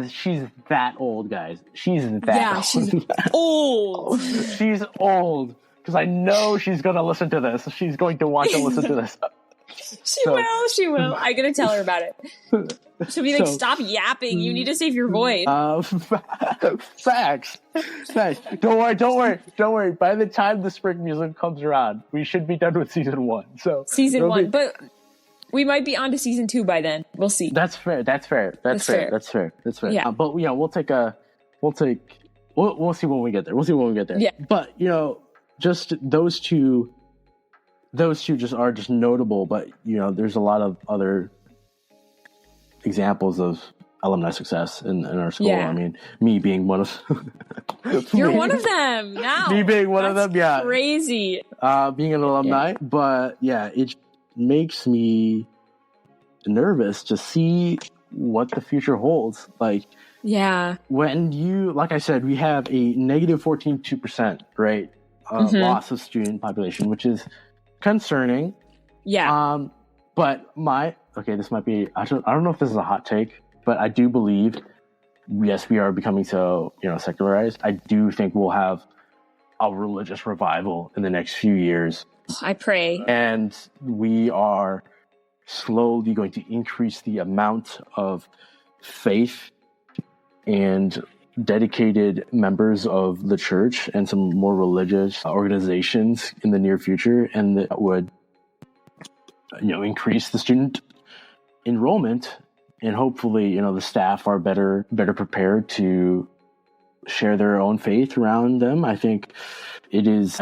that old, guys. She's that old. She's old. She's old. Because I know she's going to listen to this. She's going to want to listen to this. She will. I'm going to tell her about it. She'll be like, stop yapping. You need to save your voice. Facts. Don't worry. By the time the spring music comes around, we should be done with season 1. So season 1. But we might be on to season 2 by then. We'll see. That's fair. Yeah. But we'll see when we get there. Yeah. But just those two are just notable. But there's a lot of other examples of alumni success in our school. Yeah. I mean, me being one of you're one of them now. Me being one of them, yeah. Crazy. Being an alumni, but yeah, it makes me nervous to see what the future holds. Like, yeah, when like I said, we have a negative 14.2% rate loss of student population, which is concerning. Yeah. But this might be, I don't know if this is a hot take, but I do believe, yes, we are becoming so, secularized. I do think we'll have a religious revival in the next few years. I pray. And we are slowly going to increase the amount of faith and dedicated members of the church and some more religious organizations in the near future, and that would increase the student enrollment, and hopefully the staff are better prepared to share their own faith around them. I really think it is.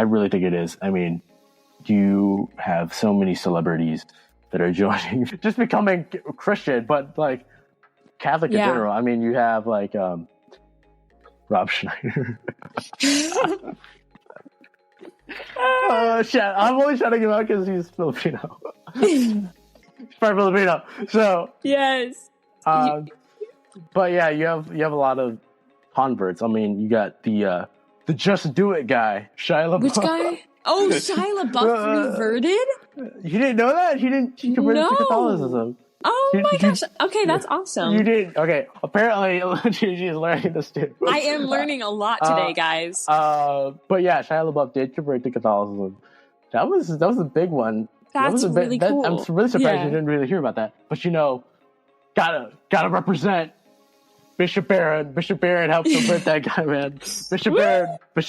I mean, you have so many celebrities that are joining, just becoming Christian, but like Catholic in general. I mean, you have like Rob Schneider. Shit, I'm only shouting him out because he's Filipino. He's part Filipino. So yes. But yeah, you have a lot of converts. I mean, you got the Just Do It guy, Shia LaBeouf. Which guy? Oh, Shia LaBeouf reverted? You didn't know that? He converted to Catholicism. Oh my gosh. Okay, that's awesome. You did? Okay. Apparently, Gigi is learning this too. I am learning a lot today, guys. But yeah, Shia LaBeouf did convert to Catholicism. That was a big one. That's really cool. I'm really surprised you didn't really hear about that. But gotta represent Bishop Barron. Bishop Barron helped convert that guy, man. Bishop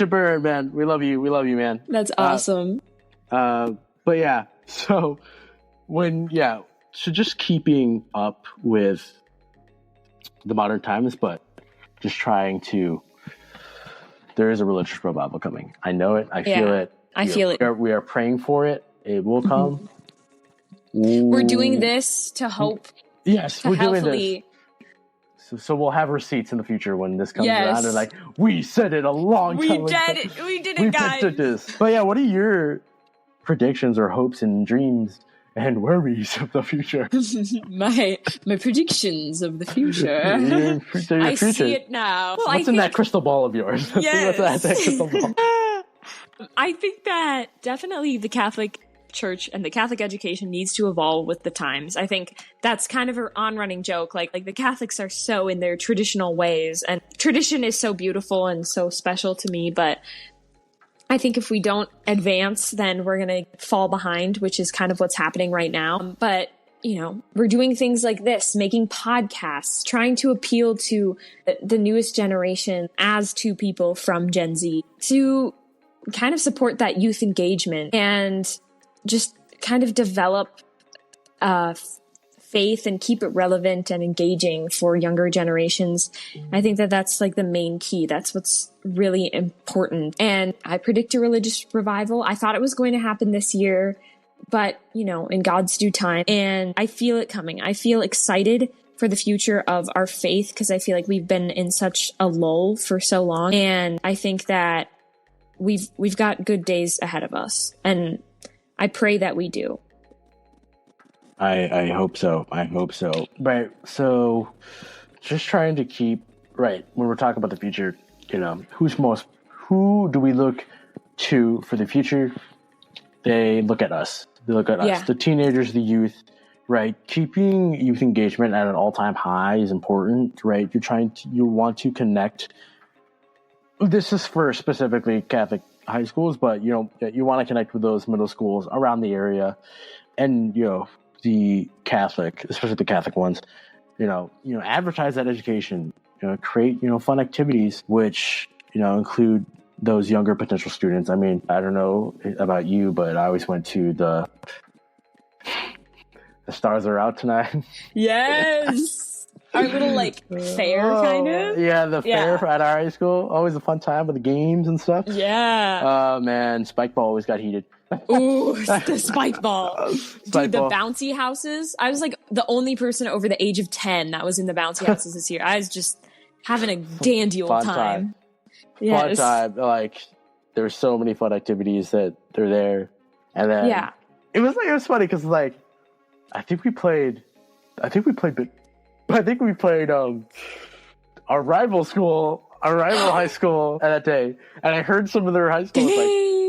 Barron, man. We love you, man. That's awesome. But yeah, so just keeping up with the modern times, but just trying to. There is a religious revival coming. I know it. I feel it. I feel it. We are praying for it. It will come. We're doing this to hope. Yes, we're doing this. So we'll have receipts in the future when this comes around. And like, we said it a long time ago. We did it, guys. We this. But yeah, what are your predictions or hopes and dreams and worries of the future? my predictions of the future. I see it now. Well, What's in that crystal ball of yours? Yes. What's that crystal ball? I think that definitely the Catholic Church and the Catholic education needs to evolve with the times. I think that's kind of an on-running joke. Like the Catholics are so in their traditional ways, and tradition is so beautiful and so special to me. But I think if we don't advance, then we're going to fall behind, which is kind of what's happening right now. But we're doing things like this, making podcasts, trying to appeal to the newest generation as to people from Gen Z, to kind of support that youth engagement and just kind of develop faith and keep it relevant and engaging for younger generations. I think that that's like the main key. That's what's really important. And I predict a religious revival. I thought it was going to happen this year, but in God's due time. And I feel it coming. I feel excited for the future of our faith because I feel like we've been in such a lull for so long. And I think that we've got good days ahead of us. And I pray that we do. I hope so. I hope so. Right. So just trying to keep, right, when we're talking about the future, who do we look to for the future? They look at us. They look at us, the teenagers, the youth, right? Keeping youth engagement at an all-time high is important, right? You want to connect. This is for specifically Catholic high schools, but you want to connect with those middle schools around the area, and the Catholic, especially the Catholic ones, advertise that education, create fun activities which include those younger potential students. I mean, I don't know about you, but I always went to the Stars Are Out Tonight. Yes. Our little fair kind of. Yeah, the fair at our high school. Always a fun time with the games and stuff. Yeah. Oh man, spike ball always got heated. Ooh, the spike ball. Dude, the bouncy houses. I was the only person over the age of 10 that was in the bouncy houses this year. I was just having a dandy old time. Yes. Fun time. There were so many fun activities that they're there. And then it was funny because I think we played our rival high school that day. And I heard some of their high schools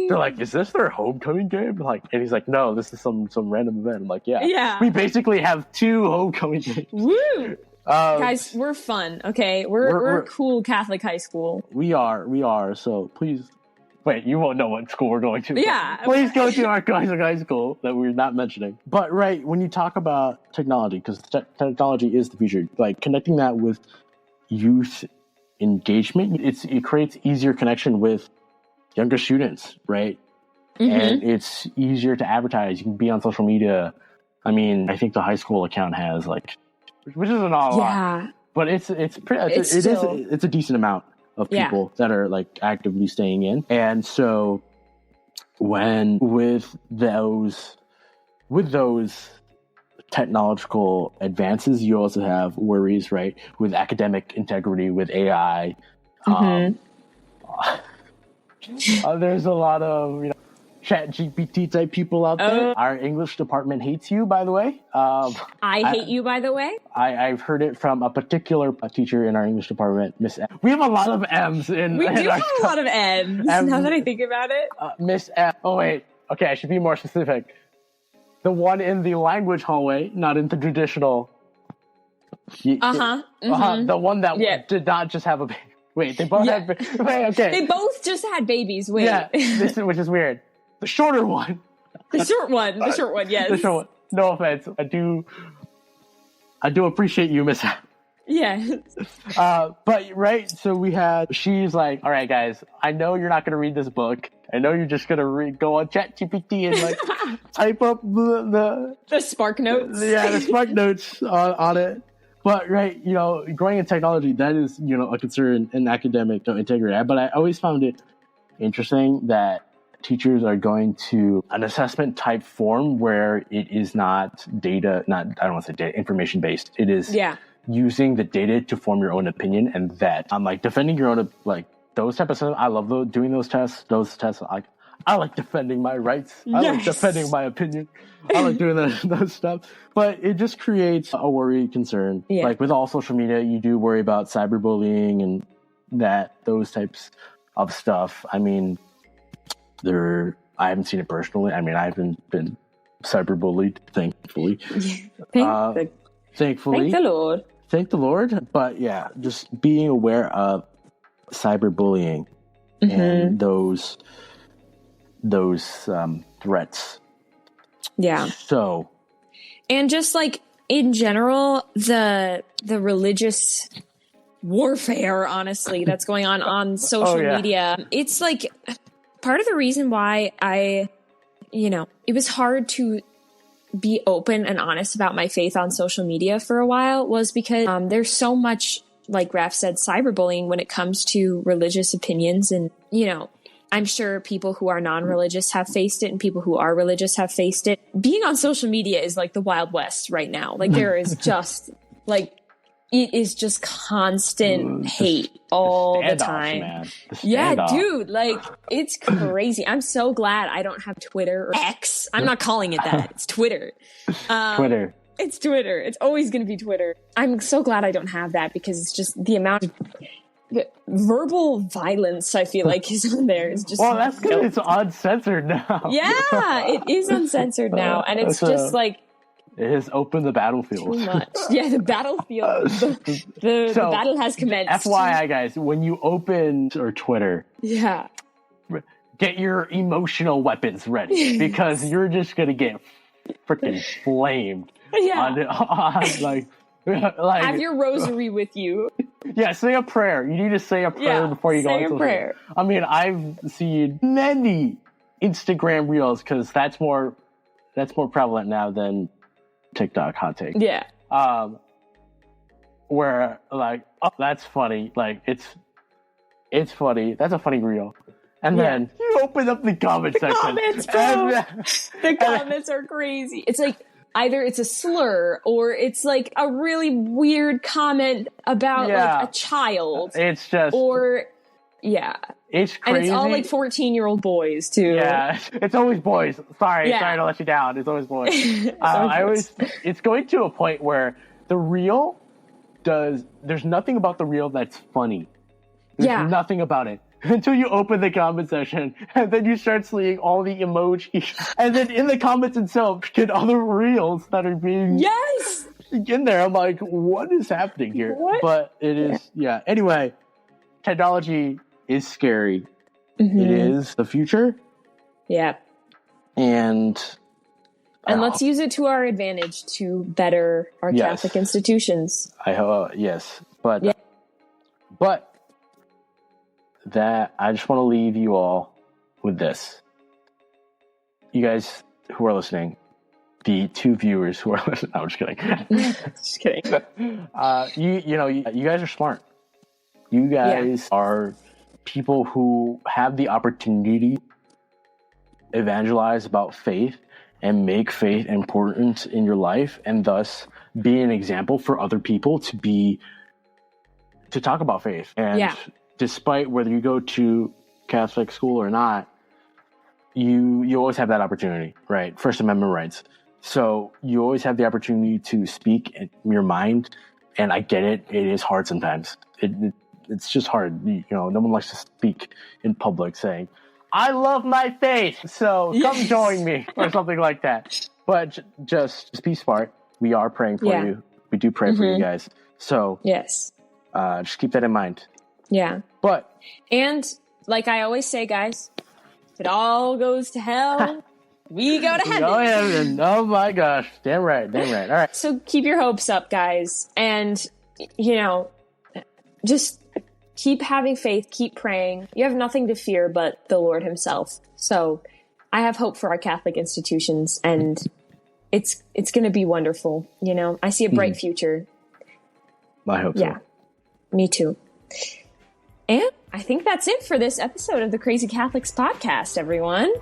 they're like, is this their homecoming game? And he's like, no, this is some random event. I'm like, yeah. We basically have 2 homecoming games. Woo! Guys, we're fun, okay? We're a cool Catholic high school. We are. So please, wait, you won't know what school we're going to. Yeah. Please go to our Catholic high school that we're not mentioning. But right, when you talk about technology, because technology is the future, connecting that with youth engagement, it creates easier connection with younger students, right? Mm-hmm. And it's easier to advertise. You can be on social media. I mean, I think the high school account has which isn't a lot, but it's a decent amount of people that are actively staying in. And so when with those technological advances, you also have worries, right, with academic integrity, with AI. Mm-hmm. There's a lot of Chat GPT type people out there. Our English department hates you, by the way. I hate you, by the way. I've heard it from a particular teacher in our English department, Miss M. We have a lot of M's in. We do have a lot of M's. Now that I think about it, Miss M. Oh wait, okay, I should be more specific. The one in the language hallway, not in the traditional. Mm-hmm. The one that did not just have a baby. Wait, they both had. Wait, okay. They both just had babies. Wait. Yeah, which is weird. The shorter one. The short one, yes. The short one. No offense. I do appreciate you, Miss. Yeah. But right, so she's like, all right, guys, I know you're not going to read this book. I know you're just going to go on ChatGPT and type up the Spark Notes. Yeah, the Spark Notes on it. But right, growing in technology, that is, a concern in academic integrity. But I always found it interesting that teachers are going to an assessment type form where it is not I don't want to say data, information based. It is using the data to form your own opinion, and that I'm defending your own, those type of stuff. I love doing those tests. Those tests, I like defending my rights. I like defending my opinion. I like doing those stuff. But it just creates a worry, concern. Yeah. With all social media, you do worry about cyberbullying and those types of stuff. I mean, I haven't seen it personally. I mean, I haven't been cyberbullied, thankfully. Thankfully. Thank the Lord. Thank the Lord. But yeah, just being aware of cyberbullying and those threats. Yeah. So. And just in general, the religious warfare, honestly, that's going on social media. It's part of the reason why it was hard to be open and honest about my faith on social media for a while was because there's so much, like Raph said, cyberbullying when it comes to religious opinions. And, I'm sure people who are non-religious have faced it and people who are religious have faced it. Being on social media is like the Wild West right now. Like there is just like, it is just constant hate all the time. Man. Yeah, dude, like it's crazy. I'm so glad I don't have Twitter or X. I'm not calling it that. It's Twitter. Twitter. It's Twitter. It's always going to be Twitter. I'm so glad I don't have that because it's just the amount of verbal violence I feel like is on there is just. Well, that's because it's uncensored now. Yeah, it is uncensored now, and it's just like. It has opened the battlefield. Too much. Yeah, the battlefield. The battle has commenced. FYI, guys, when you open or Twitter, get your emotional weapons ready because you're just gonna get freaking flamed. Yeah. Like, have your rosary with you. Yeah, say a prayer. You need to say a prayer before you go into prayer. I mean, I've seen many Instagram reels because that's more prevalent now than TikTok hot take. Yeah. Where like, oh, that's funny. Like it's funny. That's a funny reel. And then you open up the comment section. Comments, bro. The comments are crazy. It's like either it's a slur or it's like a really weird comment about like a child. It's just it's crazy. And it's all like 14-year-old boys too. Yeah, it's always boys. Sorry to let you down. It's always boys. It's going to a point where the reel there's nothing about the reel that's funny. There's nothing about it. Until you open the comment section, and then you start seeing all the emojis. And then in the comments itself, get other reels that are being in there. I'm like, what is happening here? What? But it is, Anyway, technology is scary. Mm-hmm. It is the future. Yeah. And let's use it to our advantage to better our Catholic institutions. Yes. But that I just want to leave you all with this. You guys who are listening, the two viewers who are listening, no, I'm just kidding. Just kidding. You guys are smart. You guys are people who have the opportunity to evangelize about faith and make faith important in your life and thus be an example for other people to talk about faith. And despite whether you go to Catholic school or not, you always have that opportunity, right? First Amendment rights. So you always have the opportunity to speak your mind. And I get it. It is hard sometimes. It's just hard. No one likes to speak in public saying, I love my faith, so come join me or something like that. But just be smart. We are praying for you. We do pray for you guys. So just keep that in mind. Yeah. And like I always say, guys, if it all goes to hell, we go to heaven. Oh my gosh. Damn right. All right. So keep your hopes up, guys. And, just keep having faith, keep praying. You have nothing to fear but the Lord himself. So I have hope for our Catholic institutions and it's going to be wonderful. I see a bright future. I hope so. Yeah, me too. And I think that's it for this episode of the Crazy Catholics podcast, everyone.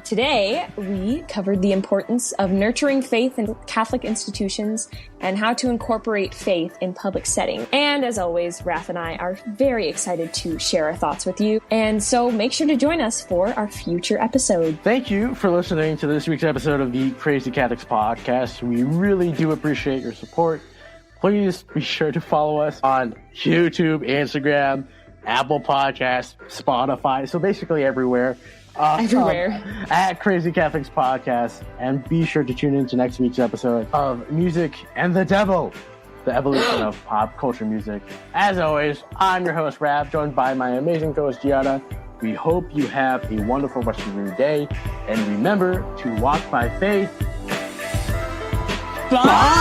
Today, we covered the importance of nurturing faith in Catholic institutions and how to incorporate faith in public setting. And as always, Raph and I are very excited to share our thoughts with you. And so make sure to join us for our future episode. Thank you for listening to this week's episode of the Crazy Catholics podcast. We really do appreciate your support. Please be sure to follow us on YouTube, Instagram, Apple Podcasts, Spotify. So basically everywhere. At Crazy Catholics Podcast. And be sure to tune in to next week's episode of Music and the Devil, the evolution of pop culture music. As always, I'm your host, Raph, joined by my amazing co-host, Gianna. We hope you have a wonderful rest of your day. And remember to walk by faith. Bye!